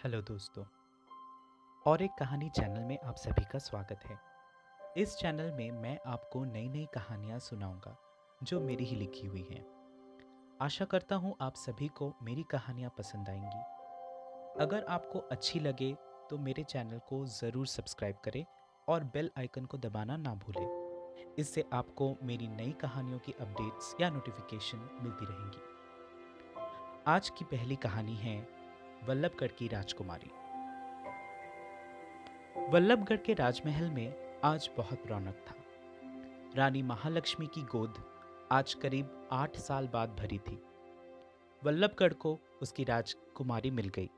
Hello दोस्तों। और एक कहानी चैनल में आप सभी का स्वागत है। इस चैनल में मैं आपको नई नई कहानियाँ सुनाऊंगा जो मेरी ही लिखी हुई हैं। आशा करता हूँ आप सभी को मेरी कहानियाँ पसंद आएंगी। अगर आपको अच्छी लगे तो मेरे चैनल को ज़रूर सब्सक्राइब करें और बेल आइकन को दबाना ना भूलें। इससे आपको मेरी नई कहानियों की अपडेट्स या नोटिफिकेशन मिलती रहेंगी। आज की पहली कहानी है वल्लभगढ़ की राजकुमारी। वल्लभगढ़ के राजमहल में आज बहुत रौनक था। रानी महालक्ष्मी की गोद आज करीब 8 साल बाद भरी थी। वल्लभगढ़ को उसकी राजकुमारी मिल गई।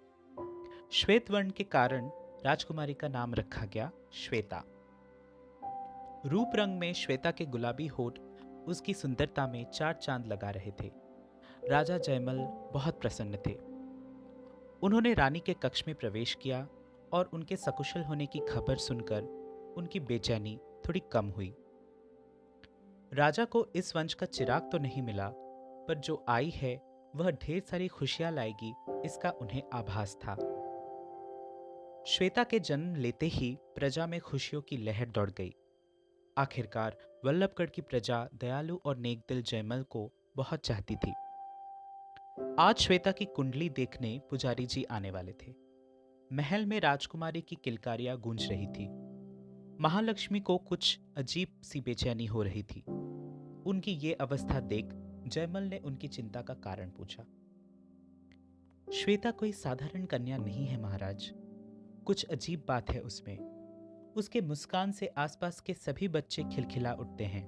श्वेत वर्ण के कारण राजकुमारी का नाम रखा गया श्वेता। रूप रंग में श्वेता के गुलाबी होठ उसकी सुंदरता में चार चांद लगा रहे थे। राजा जयमल बहुत प्रसन्न थे। उन्होंने रानी के कक्ष में प्रवेश किया और उनके सकुशल होने की खबर सुनकर उनकी बेचैनी थोड़ी कम हुई। राजा को इस वंश का चिराग तो नहीं मिला, पर जो आई है वह ढेर सारी खुशियां लाएगी, इसका उन्हें आभास था। श्वेता के जन्म लेते ही प्रजा में खुशियों की लहर दौड़ गई। आखिरकार वल्लभगढ़ की प्रजा दयालु और नेकदिल जयमल को बहुत चाहती थी। आज श्वेता की कुंडली देखने पुजारी जी आने वाले थे। महल में राजकुमारी की किलकारियां गूंज रही थी। महालक्ष्मी को कुछ अजीब सी बेचैनी हो रही थी। उनकी ये अवस्था देख जयमल ने उनकी चिंता का कारण पूछा। श्वेता कोई साधारण कन्या नहीं है महाराज। कुछ अजीब बात है उसमें। उसके मुस्कान से आसपास के सभी बच्चे खिलखिला उठते हैं।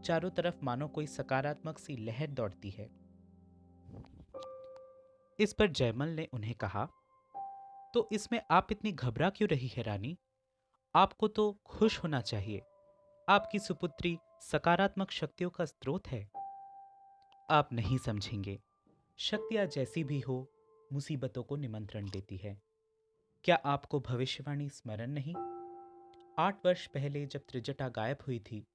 चारों तरफ मानो कोई सकारात्मक सी लहर दौड़ती है। इस पर जयमल ने उन्हें कहा, तो इसमें आप इतनी घबरा क्यों रही है रानी? आपको तो खुश होना चाहिए। आपकी सुपुत्री सकारात्मक शक्तियों का स्रोत है। आप नहीं समझेंगे। शक्तियां जैसी भी हो, मुसीबतों को निमंत्रण देती है। क्या आपको भविष्यवाणी स्मरण नहीं? 8 वर्ष पहले जब त्रिजटा गायब हुई थी,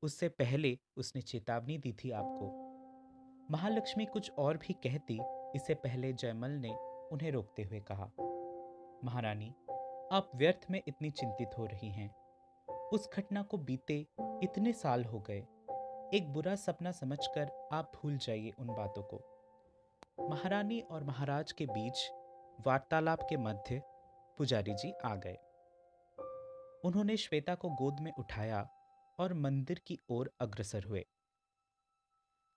उससे पहले उसने चेतावनी दी थी आपको। महालक्ष्मी कुछ और भी कहती, इससे पहले जयमल ने उन्हें रोकते हुए कहा, महारानी, आप व्यर्थ में इतनी चिंतित हो रही हैं। उस घटना को बीते इतने साल हो गए। एक बुरा सपना समझकर आप भूल जाइए उन बातों को। महारानी और महाराज के बीच वार्तालाप के मध्य पुजारी जी आ गए। उन्होंने श्वेता को गोद में उठाया और मंदिर की ओर अग्रसर हुए।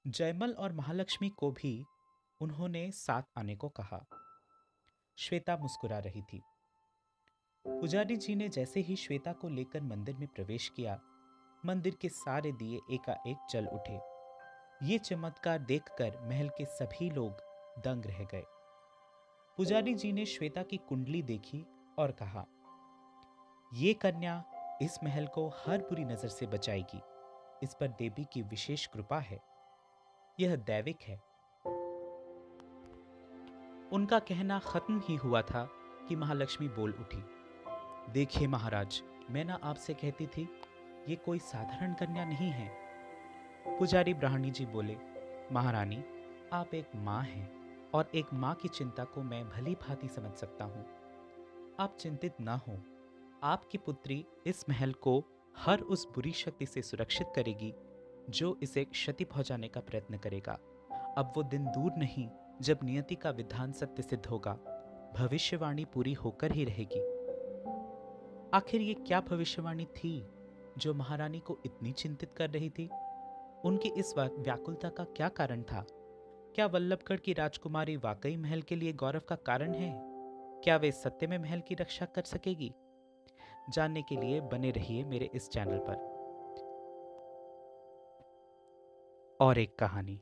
जयमल और महालक्ष्मी को भी उन्होंने साथ आने को कहा। श्वेता मुस्कुरा रही थी। पुजारी जी ने जैसे ही श्वेता को लेकर मंदिर में प्रवेश किया, मंदिर के सारे दिए एकाएक जल उठे। ये चमत्कार देखकर महल के सभी लोग दंग रह गए। पुजारी जी ने श्वेता की कुंडली देखी और कहा, ये कन्या इस महल को हर बुरी नजर से बचाएगी। इस पर देवी की विशेष कृपा है। यह दैविक है। उनका कहना खत्म ही हुआ था कि महालक्ष्मी बोल उठी, देखिए महाराज, मैं ना आपसे कहती थी, ये कोई साधारण कन्या नहीं है। पुजारी ब्राह्मणी जी बोले, महारानी, आप एक माँ हैं और एक माँ की चिंता को मैं भली भांति समझ सकता हूँ। आप चिंतित ना हो। आपकी पुत्री इस महल को हर उस बुरी शक्ति से सुरक्षित करेगी जो इसे क्षति पहुंचाने का प्रयत्न करेगा। अब वो दिन दूर नहीं जब नियति का विधान सत्य सिद्ध होगा। भविष्यवाणी पूरी होकर ही रहेगी। आखिर ये क्या भविष्यवाणी थी जो महारानी को इतनी चिंतित कर रही थी? उनकी इस व्याकुलता का क्या कारण था? क्या वल्लभगढ़ की राजकुमारी वाकई महल के लिए गौरव का कारण है? क्या वे सत्य में महल की रक्षा कर सकेगी? जानने के लिए बने रहिए मेरे इस चैनल पर। और एक कहानी।